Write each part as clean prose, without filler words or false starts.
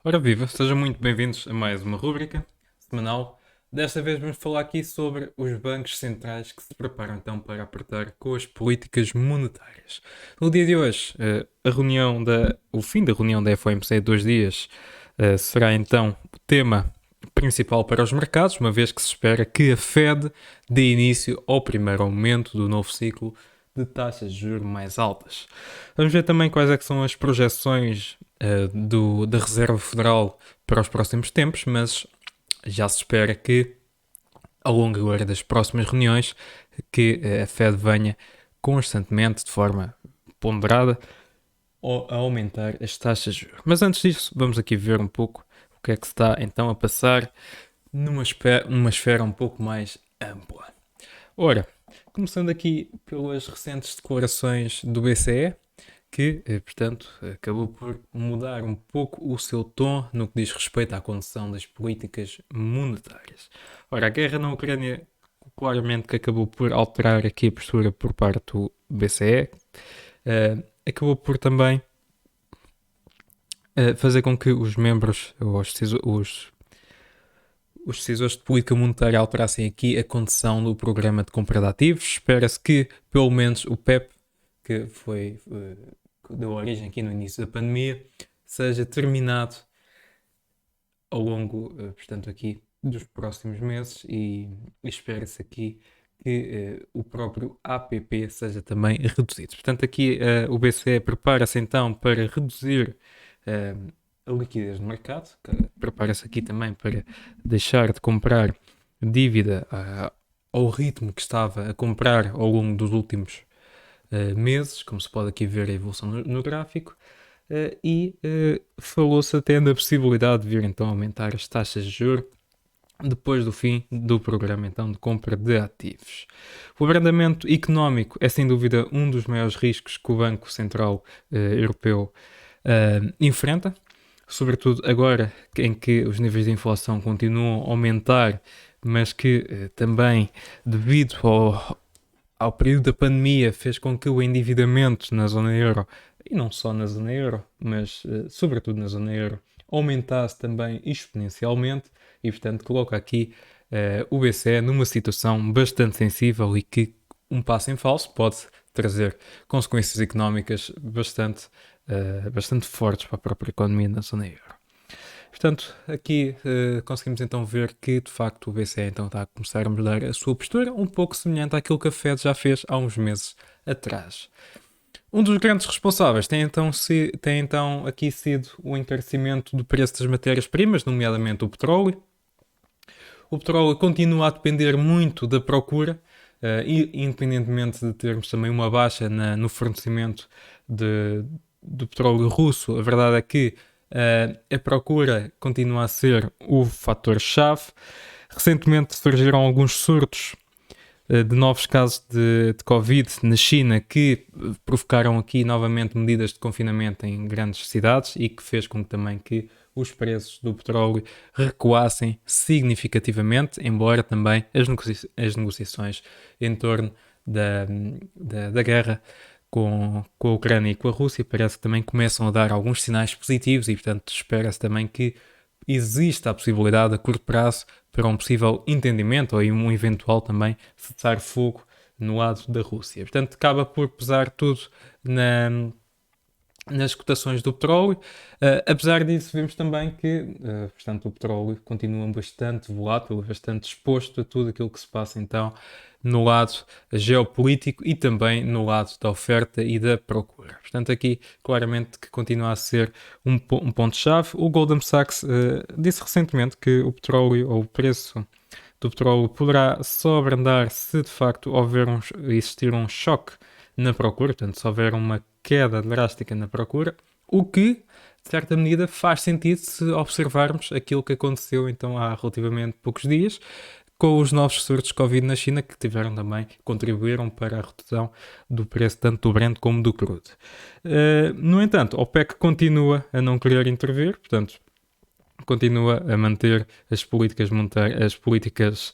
Ora viva, sejam muito bem-vindos a mais uma rúbrica semanal. Desta vez vamos falar aqui sobre os bancos centrais que se preparam então para apertar com as políticas monetárias. No dia de hoje, o fim da reunião da FOMC, 2 dias, será então o tema principal para os mercados, uma vez que se espera que a Fed dê início ao primeiro aumento do novo ciclo de taxas de juros mais altas. Vamos ver também quais é que são as projeções da Reserva Federal para os próximos tempos, mas já se espera que ao longo agora das próximas reuniões que a Fed venha constantemente, de forma ponderada, a aumentar as taxas de juros. Mas antes disso, vamos aqui ver um pouco o que é que se está então a passar numa esfera um pouco mais ampla. Ora, começando aqui pelas recentes declarações do BCE, que, portanto, acabou por mudar um pouco o seu tom no que diz respeito à condução das políticas monetárias. Ora, a guerra na Ucrânia claramente que acabou por alterar aqui a postura por parte do BCE, acabou por também fazer com que os membros, os decisores de política monetária alterassem aqui a condição do programa de compra de ativos. Espera-se que, pelo menos, o PEP, que deu origem aqui no início da pandemia, seja terminado ao longo, portanto, aqui dos próximos meses e espera-se aqui que o próprio APP seja também reduzido. Portanto, aqui o BCE prepara-se então para reduzir a liquidez no mercado, prepara-se aqui também para deixar de comprar dívida ao ritmo que estava a comprar ao longo dos últimos meses, como se pode aqui ver a evolução no gráfico, falou-se até da possibilidade de vir então aumentar as taxas de juros depois do fim do programa então de compra de ativos. O abrandamento económico é sem dúvida um dos maiores riscos que o Banco Central Europeu enfrenta, sobretudo agora em que os níveis de inflação continuam a aumentar, mas que também devido ao período da pandemia fez com que o endividamento na zona euro, e não só na zona euro, mas sobretudo na zona euro, aumentasse também exponencialmente e, portanto, coloca aqui o BCE numa situação bastante sensível e que um passo em falso pode trazer consequências económicas bastante fortes para a própria economia na zona euro. Portanto, aqui conseguimos então ver que, de facto, o BCE então está a começar a mudar a sua postura, um pouco semelhante àquilo que a Fed já fez há uns meses atrás. Um dos grandes responsáveis tem então aqui sido o encarecimento do preço das matérias-primas, nomeadamente o petróleo. O petróleo continua a depender muito da procura, independentemente de termos também uma baixa no fornecimento do petróleo russo. A verdade é que a procura continua a ser o fator-chave. Recentemente surgiram alguns surtos de novos casos de Covid na China que provocaram aqui novamente medidas de confinamento em grandes cidades e que fez com que também que os preços do petróleo recuassem significativamente, embora também as negociações em torno da guerra com a Ucrânia e com a Rússia parece que também começam a dar alguns sinais positivos e, portanto, espera-se também que exista a possibilidade a curto prazo para um possível entendimento ou um eventual também cessar-fogo no lado da Rússia. Portanto, acaba por pesar tudo nas cotações do petróleo. Apesar disso, vemos também que portanto, o petróleo continua bastante volátil, bastante exposto a tudo aquilo que se passa então no lado geopolítico e também no lado da oferta e da procura. Portanto, aqui claramente que continua a ser um ponto-chave. O Goldman Sachs disse recentemente que o petróleo, ou o preço do petróleo, poderá só abrandar se de facto existir um choque na procura, portanto, se houver uma queda drástica na procura, o que, de certa medida, faz sentido se observarmos aquilo que aconteceu então há relativamente poucos dias, com os novos surtos de Covid na China, que contribuíram para a redução do preço tanto do Brent como do crudo. No entanto, a OPEC continua a não querer intervir, portanto, continua a manter as políticas monetárias, as políticas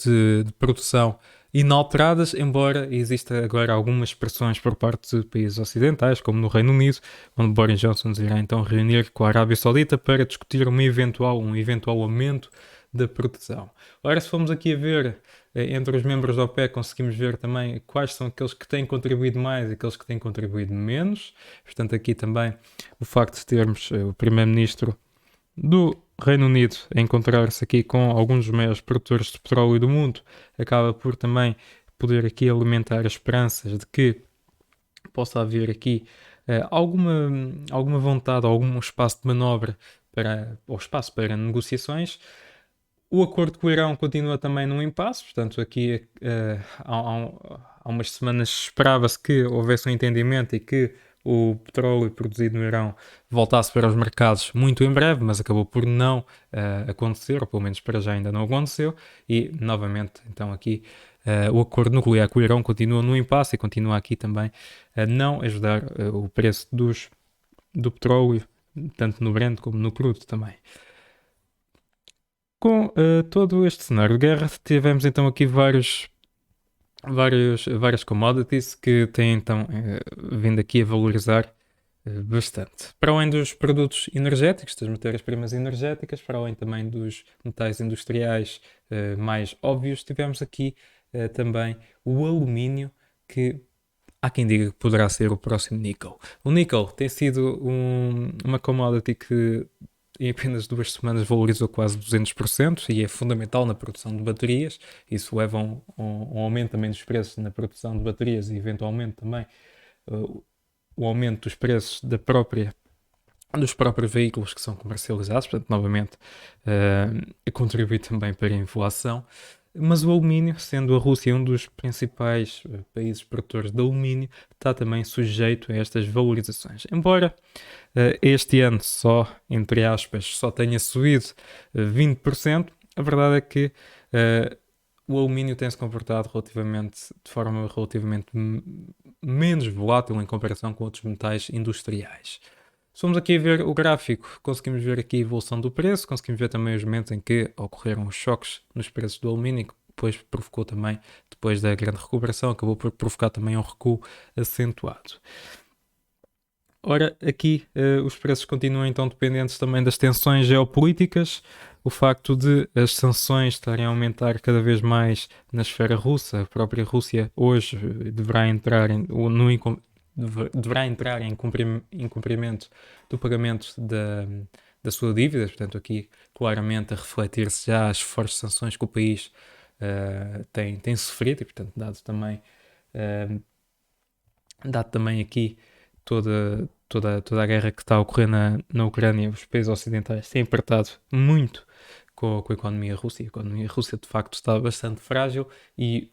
de produção inalteradas, embora exista agora algumas pressões por parte de países ocidentais, como no Reino Unido, onde Boris Johnson irá então reunir com a Arábia Saudita para discutir um eventual aumento da produção. Ora, se formos aqui a ver entre os membros da OPEC, conseguimos ver também quais são aqueles que têm contribuído mais e aqueles que têm contribuído menos. Portanto, aqui também o facto de termos o primeiro-ministro do Reino Unido a encontrar-se aqui com alguns dos maiores produtores de petróleo do mundo acaba por também poder aqui alimentar as esperanças de que possa haver aqui alguma vontade, algum espaço de manobra ou espaço para negociações. O acordo com o Irão continua também num impasse, portanto aqui há umas semanas esperava-se que houvesse um entendimento e que o petróleo produzido no Irão voltasse para os mercados muito em breve, mas acabou por não acontecer, ou pelo menos para já ainda não aconteceu, e novamente então aqui o acordo nuclear com o Irão continua no impasse e continua aqui também a não ajudar o preço do petróleo, tanto no Brent como no crudo também. Com todo este cenário de guerra, tivemos então aqui várias commodities que têm então vindo aqui a valorizar bastante. Para além dos produtos energéticos, das matérias-primas energéticas, para além também dos metais industriais mais óbvios, tivemos aqui também o alumínio, que há quem diga que poderá ser o próximo níquel. O níquel tem sido uma commodity que em apenas 2 semanas valorizou quase 200% e é fundamental na produção de baterias. Isso leva a um aumento também dos preços na produção de baterias e eventualmente também o aumento dos preços dos próprios veículos que são comercializados, portanto, novamente, contribui também para a inflação. Mas o alumínio, sendo a Rússia um dos principais países produtores de alumínio, está também sujeito a estas valorizações. Embora este ano só, entre aspas, só tenha subido 20%, a verdade é que o alumínio tem-se comportado de forma relativamente menos volátil em comparação com outros metais industriais. Se formos aqui a ver o gráfico, conseguimos ver aqui a evolução do preço, conseguimos ver também os momentos em que ocorreram os choques nos preços do alumínio, que depois provocou também, depois da grande recuperação, acabou por provocar também um recuo acentuado. Ora, aqui os preços continuam então dependentes também das tensões geopolíticas, o facto de as sanções estarem a aumentar cada vez mais na esfera russa. A própria Rússia hoje deverá entrar em cumprimento do pagamento da sua dívida, portanto aqui claramente a refletir-se já as fortes sanções que o país tem sofrido e portanto dado também aqui toda a guerra que está a ocorrer na Ucrânia, os países ocidentais têm apertado muito com a economia russa. A economia russa de facto está bastante frágil e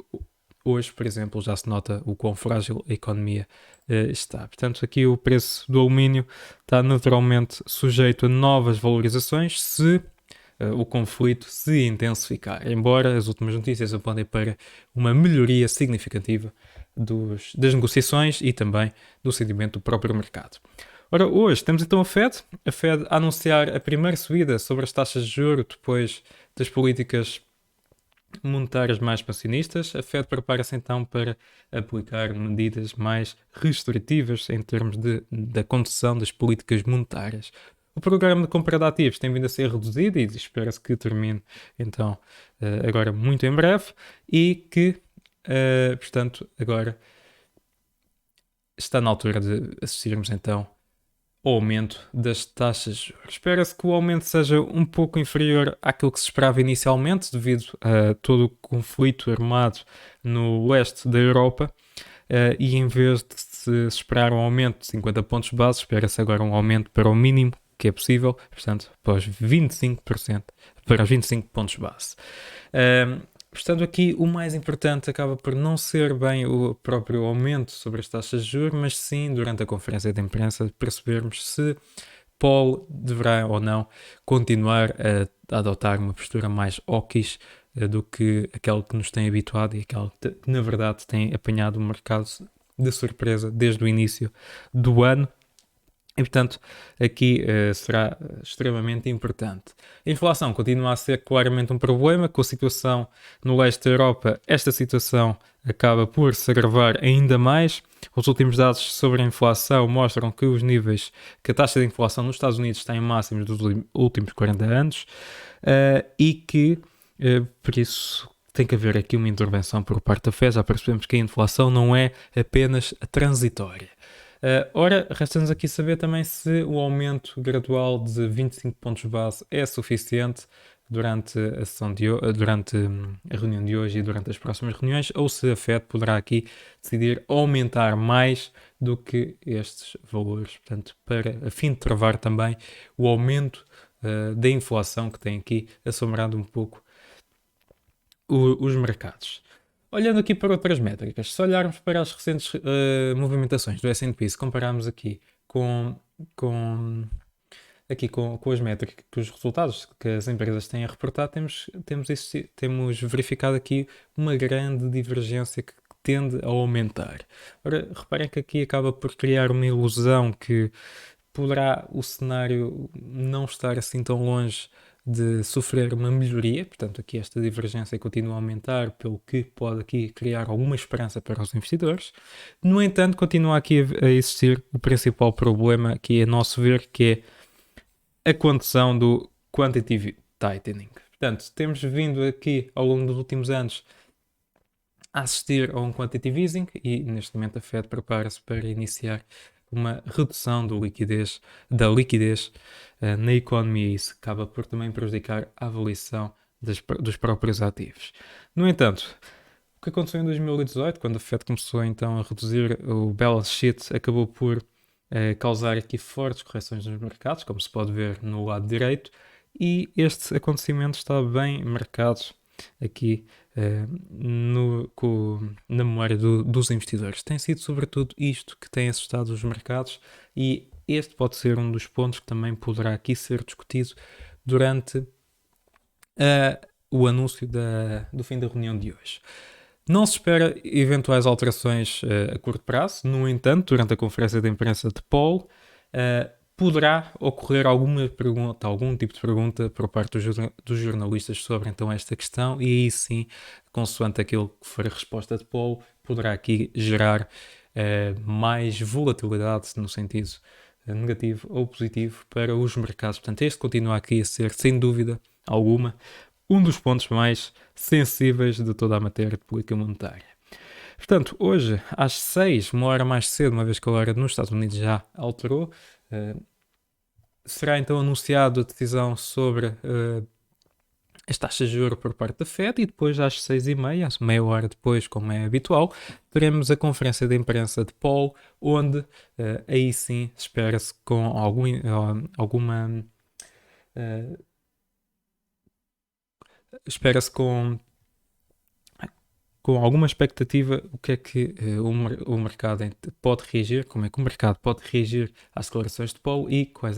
hoje, por exemplo, já se nota o quão frágil a economia está. Portanto, aqui o preço do alumínio está naturalmente sujeito a novas valorizações se o conflito se intensificar, embora as últimas notícias apontem para uma melhoria significativa das negociações e também do sentimento do próprio mercado. Ora, hoje temos então a Fed a anunciar a primeira subida sobre as taxas de juros depois das políticas monetárias mais expansionistas. A Fed prepara-se então para aplicar medidas mais restritivas em termos da condução das políticas monetárias. O programa de compra de ativos tem vindo a ser reduzido e espera-se que termine então agora muito em breve e que, portanto, agora está na altura de assistirmos então ao aumento das taxas de juros. Espera-se que o aumento seja um pouco inferior àquilo que se esperava inicialmente, devido a todo o conflito armado no leste da Europa, e em vez de se esperar um aumento de 50 pontos base, espera-se agora um aumento para o mínimo que é possível, portanto, para os 25%, para os 25 pontos base. Portanto, aqui o mais importante acaba por não ser bem o próprio aumento sobre as taxas de juros, mas sim, durante a conferência de imprensa, percebermos se Paul deverá ou não continuar a adotar uma postura mais hawkish do que aquela que nos tem habituado e aquela que, na verdade, tem apanhado o mercado de surpresa desde o início do ano. E, portanto, aqui será extremamente importante. A inflação continua a ser claramente um problema. Com a situação no leste da Europa, esta situação acaba por se agravar ainda mais. Os últimos dados sobre a inflação mostram que que a taxa de inflação nos Estados Unidos está em máximos dos últimos 40 anos e que, por isso, tem que haver aqui uma intervenção por parte da FED. Já percebemos que a inflação não é apenas transitória. Ora, resta-nos aqui saber também se o aumento gradual de 25 pontos base é suficiente durante a durante a reunião de hoje e durante as próximas reuniões, ou se a FED poderá aqui decidir aumentar mais do que estes valores, portanto, a fim de travar também o aumento da inflação que tem aqui assombrado um pouco os mercados. Olhando aqui para outras métricas, se olharmos para as recentes movimentações do S&P, se compararmos aqui com as métricas, com os resultados que as empresas têm a reportar, temos verificado aqui uma grande divergência que tende a aumentar. Ora, reparem que aqui acaba por criar uma ilusão que poderá o cenário não estar assim tão longe de sofrer uma melhoria, portanto aqui esta divergência continua a aumentar, pelo que pode aqui criar alguma esperança para os investidores. No entanto, continua aqui a existir o principal problema, que é a nosso ver, que é a condição do quantitative tightening. Portanto, temos vindo aqui ao longo dos últimos anos a assistir a um quantitative easing e neste momento a Fed prepara-se para iniciar uma redução da liquidez na economia e isso acaba por também prejudicar a avaliação dos próprios ativos. No entanto, o que aconteceu em 2018, quando a Fed começou então a reduzir o balance sheet, acabou por causar aqui fortes correções nos mercados, como se pode ver no lado direito, e este acontecimento está bem marcado aqui na memória dos investidores. Tem sido sobretudo isto que tem assustado os mercados e este pode ser um dos pontos que também poderá aqui ser discutido durante o anúncio do fim da reunião de hoje. Não se espera eventuais alterações a curto prazo. No entanto, durante a conferência de imprensa de Powell, poderá ocorrer algum tipo de pergunta por parte dos jornalistas sobre então esta questão e aí sim, consoante aquilo que for a resposta de Powell, poderá aqui gerar mais volatilidade no sentido negativo ou positivo para os mercados. Portanto, este continua aqui a ser, sem dúvida alguma, um dos pontos mais sensíveis de toda a matéria de política monetária. Portanto, hoje, às 6, uma hora mais cedo, uma vez que a hora nos Estados Unidos já alterou, será então anunciado a decisão sobre as taxas de juros por parte da FED e depois às 6h30, meia hora depois, como é habitual, teremos a conferência de imprensa de Powell, onde aí sim espera-se com alguma... espera-se com alguma expectativa o que é que o mercado pode reagir, como é que o mercado pode reagir às declarações de Powell e qual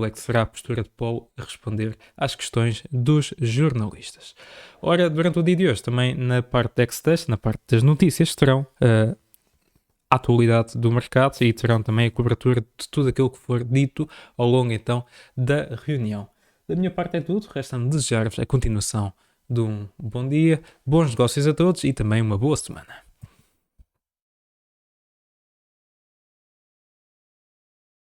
é que será a postura de Powell a responder às questões dos jornalistas. Ora, durante o dia de hoje, também na parte de X-Test, na parte das notícias, terão a atualidade do mercado e terão também a cobertura de tudo aquilo que for dito ao longo então da reunião. Da minha parte é tudo, resta-me desejar-vos a continuação de um bom dia, bons negócios a todos e também uma boa semana.